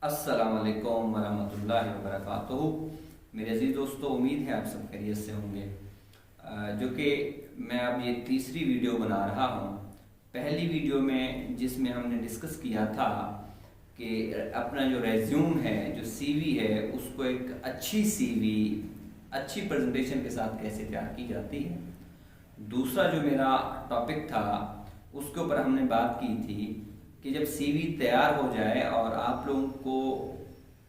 अस्सलाम वालेकुम वरहमतुल्लाहि वबरकातुहू। मेरे अजीज़ दोस्तों, उम्मीद है आप सब खैरियत से होंगे। जो कि मैं अब ये तीसरी वीडियो बना रहा हूँ। पहली वीडियो में जिसमें हमने डिस्कस किया था कि अपना जो रेज्यूम है, जो सीवी है, उसको एक अच्छी सीवी अच्छी प्रेजेंटेशन के साथ कैसे तैयार की जाती है। दूसरा जो मेरा टॉपिक था उसके ऊपर हमने बात की थी कि जब सीवी तैयार हो जाए और आप लोगों को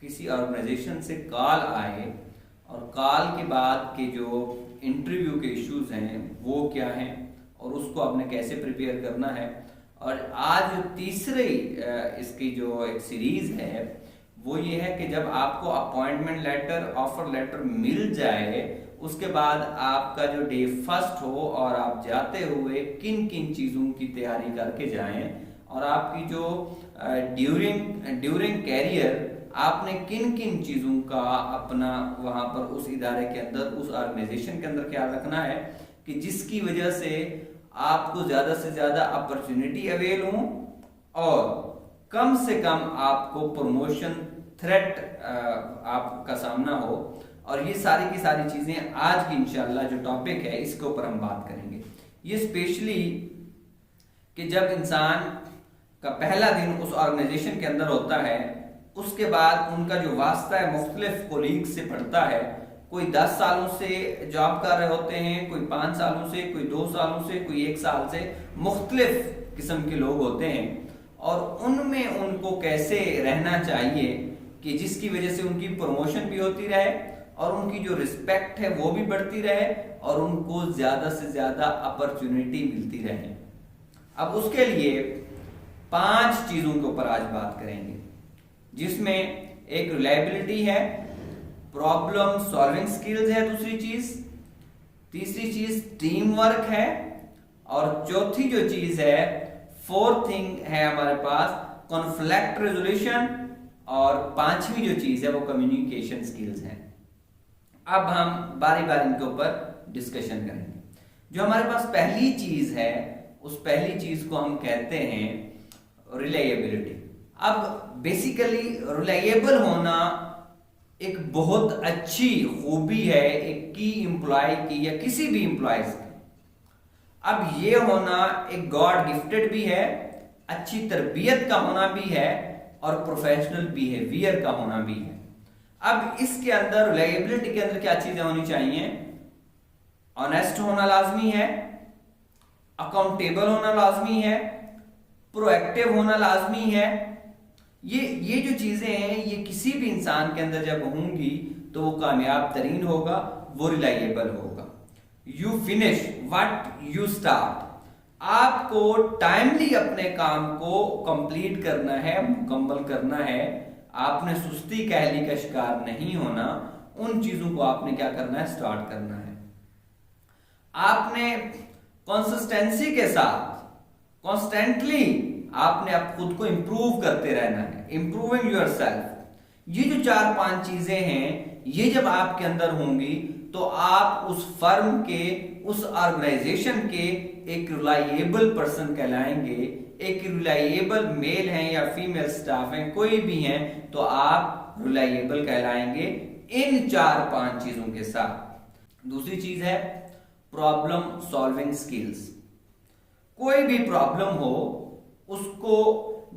किसी ऑर्गेनाइजेशन से कॉल आए और कॉल के बाद के जो इंटरव्यू के इश्यूज हैं वो क्या हैं और उसको आपने कैसे प्रिपेयर करना है। और आज जो तीसरी इसकी जो एक सीरीज है वो ये है कि जब आपको अपॉइंटमेंट लेटर, ऑफर लेटर मिल जाए, उसके बाद आपका जो डे फर्स्ट हो और आप जाते हुए किन किन चीज़ों की तैयारी करके जाएं और आपकी जो ड्यूरिंग कैरियर आपने किन किन चीज़ों का अपना वहाँ पर उस इदारे के अंदर, उस ऑर्गेनाइजेशन के अंदर ख्याल रखना है कि जिसकी वजह से आपको ज़्यादा से ज़्यादा अपॉर्चुनिटी अवेल हो और कम से कम आपको प्रमोशन थ्रेट आपका सामना हो। और ये सारी की सारी चीज़ें आज की इंशाल्लाह जो टॉपिक है इसके ऊपर हम बात करेंगे। ये स्पेशली कि जब इंसान का पहला दिन उस ऑर्गेनाइजेशन के अंदर होता है, उसके बाद उनका जो वास्ता है मुख्तलिफ कोलीग से पड़ता है। कोई 10 सालों से जॉब कर रहे होते हैं, कोई 5 सालों से, कोई 2 सालों से, कोई 1 साल से, मुख्तलिफ किस्म के लोग होते हैं और उनमें उनको कैसे रहना चाहिए कि जिसकी वजह से उनकी प्रमोशन भी होती रहे और उनकी जो रिस्पेक्ट है वो भी बढ़ती रहे और उनको ज्यादा से ज्यादा अपॉर्चुनिटी मिलती रहे। अब उसके लिए 5 चीजों के ऊपर आज बात करेंगे, जिसमें एक रिलायबिलिटी है, प्रॉब्लम सॉल्विंग स्किल्स है दूसरी चीज, तीसरी चीज टीम वर्क है और चौथी जो चीज है, फोर्थ थिंग है हमारे पास कॉन्फ्लिक्ट रेजोल्यूशन और पांचवी जो चीज है वो कम्युनिकेशन स्किल्स है। अब हम बारी बारी इनके ऊपर डिस्कशन करेंगे। जो हमारे पास पहली चीज है उस पहली चीज को हम कहते हैं रिलायबिलिटी। अब बेसिकली रिलायबल होना एक बहुत अच्छी खूबी है एक की एम्प्लॉय की या किसी भी एम्प्लॉयज की। अब ये होना एक गॉड गिफ्टेड भी है, अच्छी तरबियत का होना भी है और प्रोफेशनल बिहेवियर का होना भी है। अब इसके अंदर रिलायबिलिटी के अंदर क्या चीजें होनी चाहिए? ऑनेस्ट होना लाजमी है, अकाउंटेबल होना लाजमी है, प्रोएक्टिव होना लाजमी है। ये जो चीजें हैं ये किसी भी इंसान के अंदर जब होंगी तो वो कामयाब तरीन होगा, वो रिलायबल होगा। You finish what you start. आपको टाइमली अपने काम को कंप्लीट करना है, मुकम्मल करना है। आपने सुस्ती कहली का शिकार नहीं होना। उन चीजों को आपने क्या करना है? स्टार्ट करना है। आपने कंसिस्टेंसी के साथ कॉन्स्टेंटली आपने आप खुद को इंप्रूव करते रहना है, इंप्रूविंग योरसेल्फ। ये जो 4-5 चीजें हैं ये जब आपके अंदर होंगी तो आप उस फर्म के, उस ऑर्गेनाइजेशन के एक रिलायबल पर्सन कहलाएंगे। एक रिलायबल मेल हैं या फीमेल स्टाफ हैं, कोई भी हैं, तो आप रिलायबल कहलाएंगे इन 4-5 चीजों के साथ। दूसरी चीज है प्रॉब्लम सॉल्विंग स्किल्स। कोई भी प्रॉब्लम हो उसको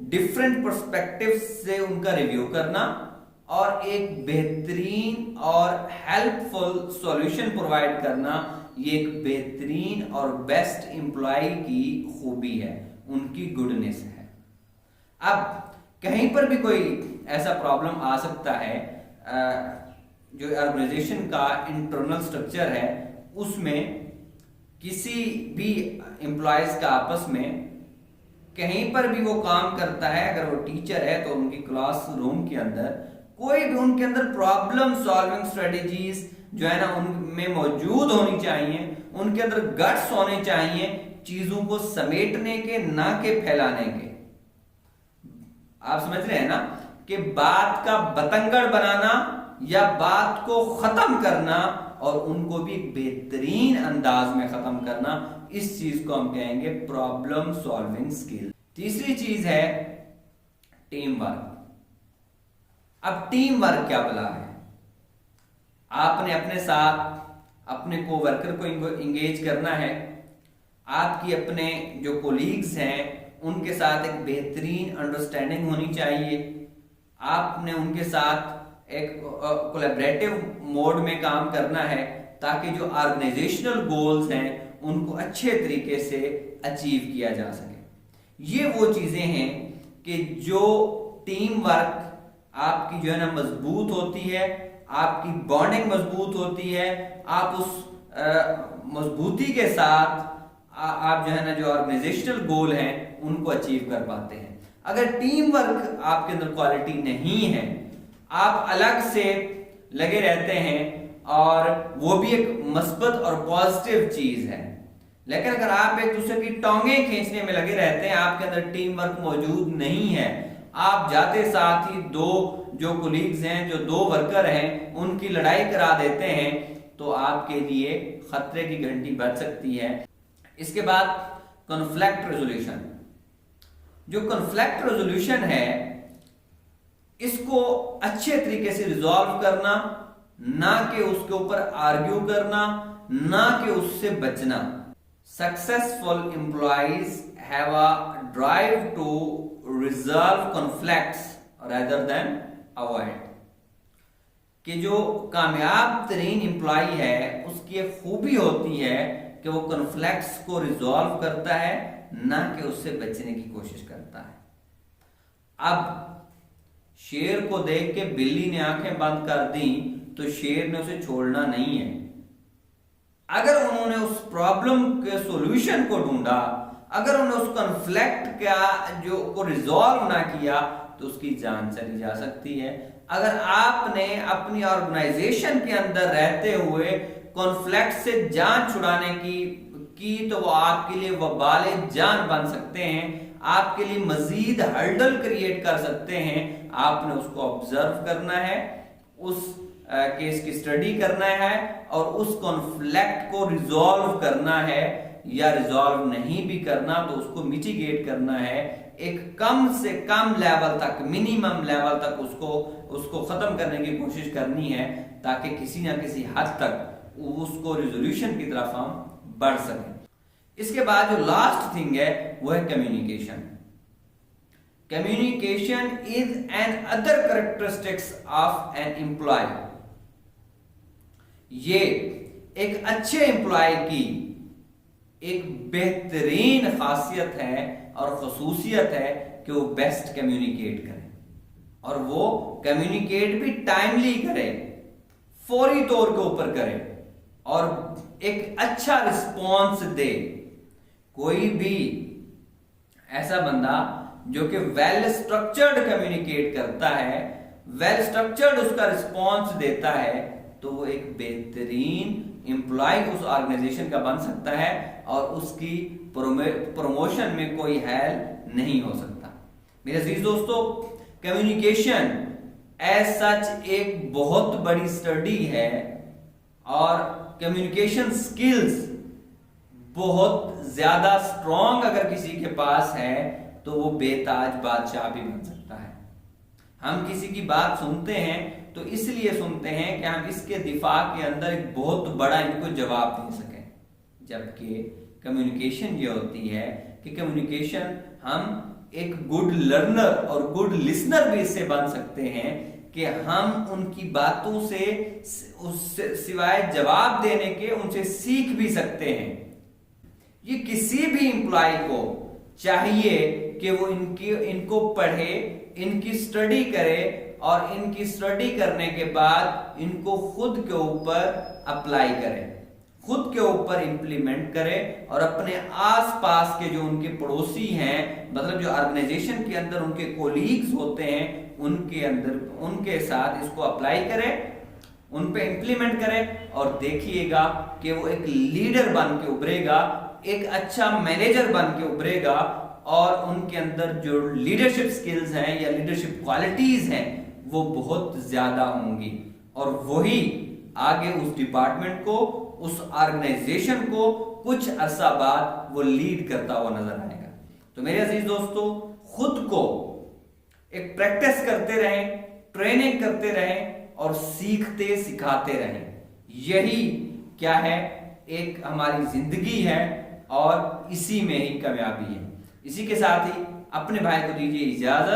डिफरेंट पर्सपेक्टिव से उनका रिव्यू करना और एक बेहतरीन और हेल्पफुल सॉल्यूशन प्रोवाइड करना, ये एक बेहतरीन और बेस्ट एम्प्लॉय की खूबी है, उनकी गुडनेस है। अब कहीं पर भी कोई ऐसा प्रॉब्लम आ सकता है, जो ऑर्गेनाइजेशन का इंटरनल स्ट्रक्चर है उसमें किसी भी एम्प्लॉयज का आपस में कहीं पर भी वो काम करता है, अगर वो टीचर है तो उनकी क्लास रूम के अंदर कोई भी उनके अंदर प्रॉब्लम सॉल्विंग स्ट्रेटेजीज जो है ना उनमें मौजूद होनी चाहिए, उनके अंदर गट्स होने चाहिए चीजों को समेटने के, ना के फैलाने के। आप समझ रहे हैं ना कि बात का बतंगड़ बनाना या बात को खत्म करना और उनको भी बेहतरीन अंदाज में खत्म करना, इस चीज को हम कहेंगे प्रॉब्लम सॉल्विंग स्किल। तीसरी चीज है टीम वर्क। अब टीम वर्क क्या बला है, आपने अपने साथ अपने को वर्कर को इंगेज करना है, आपकी अपने जो कोलीग्स हैं उनके साथ एक बेहतरीन अंडरस्टैंडिंग होनी चाहिए, आपने उनके साथ एक कोलैबोरेटिव मोड में काम करना है ताकि जो ऑर्गेनाइजेशनल गोल्स हैं उनको अच्छे तरीके से अचीव किया जा सके। ये वो चीजें हैं कि जो टीम वर्क आपकी जो है ना मजबूत होती है, आपकी बॉन्डिंग मजबूत होती है, आप उस मजबूती के साथ आप जो है ना जो ऑर्गेनाइजेशनल गोल हैं उनको अचीव कर पाते हैं। अगर टीम वर्क आपके अंदर क्वालिटी नहीं है, आप अलग से लगे रहते हैं और वो भी एक मस्बत और पॉजिटिव चीज है, लेकिन अगर आप एक दूसरे की टोंगे खींचने में लगे रहते हैं, आपके अंदर टीम वर्क मौजूद नहीं है, आप जाते साथ ही दो जो कोलीग्स हैं, जो दो वर्कर हैं, उनकी लड़ाई करा देते हैं, तो आपके लिए खतरे की घंटी बज सकती है। इसके बाद कॉन्फ्लिक्ट रेजोल्यूशन। जो कॉन्फ्लिक्ट रेजोल्यूशन है इसको अच्छे तरीके से रिजॉल्व करना, ना कि उसके ऊपर आर्ग्यू करना, ना कि उससे बचना। Successful employees have a drive to resolve conflicts rather than avoid। कि जो कामयाब तरीन एम्प्लॉय है उसकी एक खूबी होती है कि वो कॉन्फ्लिक्ट्स को रिजॉल्व करता है, ना कि उससे बचने की कोशिश करता है। अब शेर को देख के बिल्ली ने आंखें बंद कर दी तो शेर ने उसे छोड़ना नहीं है। अगर उन्होंने उस प्रॉब्लम के सॉल्यूशन को ढूंढा, अगर उन्होंने उस कॉन्फ्लिक्ट का जो को रिजॉल्व ना किया तो उसकी जान चली जा सकती है। अगर आपने अपनी ऑर्गेनाइजेशन के अंदर रहते हुए कॉन्फ्लिक्ट से जान छुड़ाने की तो वो आपके लिए वबाले जान बन सकते हैं, आपके लिए मजीद हर्डल क्रिएट कर सकते हैं। आपने उसको ऑब्जर्व करना है, उस केस की स्टडी करना है और उस कॉन्फ्लिक्ट को रिजॉल्व करना है, या रिजॉल्व नहीं भी करना तो उसको मिटिगेट करना है, एक कम से कम लेवल तक, मिनिमम लेवल तक उसको खत्म करने की कोशिश करनी है, ताकि किसी ना किसी हद तक उसको रिजोल्यूशन की तरफ हम बढ़ सकें। इसके बाद जो लास्ट थिंग है वो है communication. Communication is an other characteristics of an employee. ये एक अच्छे एम्प्लॉय की एक बेहतरीन खासियत है और खसूसियत है कि वो बेस्ट कम्युनिकेट करे, और वो कम्युनिकेट भी टाइमली करे, फौरी तौर के ऊपर करे और एक अच्छा रिस्पॉन्स दे। कोई भी ऐसा बंदा जो कि वेल स्ट्रक्चर्ड कम्युनिकेट करता है, वेल स्ट्रक्चर्ड उसका रिस्पॉन्स देता है, तो वो एक बेहतरीन एम्प्लॉय उस ऑर्गेनाइजेशन का बन सकता है और उसकी प्रमोशन में कोई हेल्प नहीं हो सकता। मेरे अजीज दोस्तों, कम्युनिकेशन एज सच एक बहुत बड़ी स्टडी है और कम्युनिकेशन स्किल्स बहुत ज्यादा स्ट्रॉन्ग अगर किसी के पास है तो वो बेताज बादशाह भी बन सकता है। हम किसी की बात सुनते हैं तो इसलिए सुनते हैं कि हम इसके दिफा के अंदर एक बहुत बड़ा इनको जवाब दे सकें, जबकि कम्युनिकेशन ये होती है कि कम्युनिकेशन हम एक गुड लर्नर और गुड लिसनर भी इससे बन सकते हैं कि हम उनकी बातों से उससे सिवाय जवाब देने के उनसे सीख भी सकते हैं। ये किसी भी एम्प्लॉय को चाहिए कि वो इनको पढ़े, इनकी स्टडी करे और इनकी स्टडी करने के बाद इनको खुद के ऊपर अप्लाई करे, खुद के ऊपर इंप्लीमेंट करे और अपने आसपास के जो उनके पड़ोसी हैं, मतलब जो ऑर्गेनाइजेशन के अंदर उनके कोलीग्स होते हैं, उनके अंदर उनके साथ इसको अप्लाई करे, उन पे इंप्लीमेंट करे और देखिएगा कि वो एक लीडर बन के उभरेगा, एक अच्छा मैनेजर बन के उभरेगा और उनके अंदर जो लीडरशिप स्किल्स हैं या लीडरशिप क्वालिटीज हैं वो बहुत ज्यादा होंगी और वही आगे उस डिपार्टमेंट को, उस ऑर्गेनाइजेशन को कुछ अरसा बाद वो लीड करता हुआ नजर आएगा। तो मेरे अजीज दोस्तों, खुद को एक प्रैक्टिस करते रहें, ٹریننگ کرتے رہیں اور سیکھتے سکھاتے رہیں. یہی کیا ہے ایک ہماری زندگی ہے اور اسی میں ہی کامیابی ہے. اسی کے ساتھ ہی اپنے بھائی کو دیجیے اجازت.